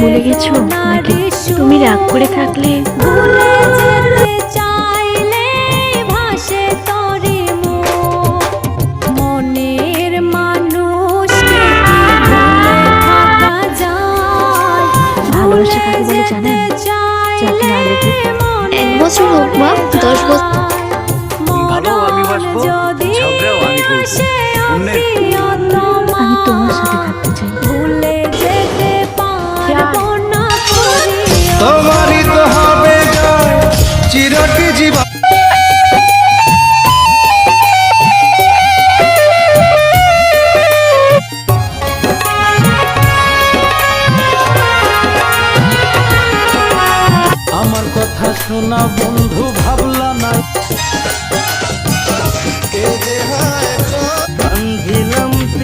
ভুলে গেছো নাকি তুমি রাগ করে থাকলে ভুলে যেতে চাইলে ভাসে তরি মনের মানুষকে কি ভুলে থাকা যায়? ভালোবাসা কাকে বলে জানেন? যাকে না দেখে 1 বছর হোক বা 10 বছর ভালো আমি বাসবো, ঝগড়াও আমি করবো। আমি তোমার সাথে থাকতে চাই। ভুলে যেতে পারবো না তোমারই তো হবে জয় চিরটি জীবন। আমার কথা শোনা বন্ধু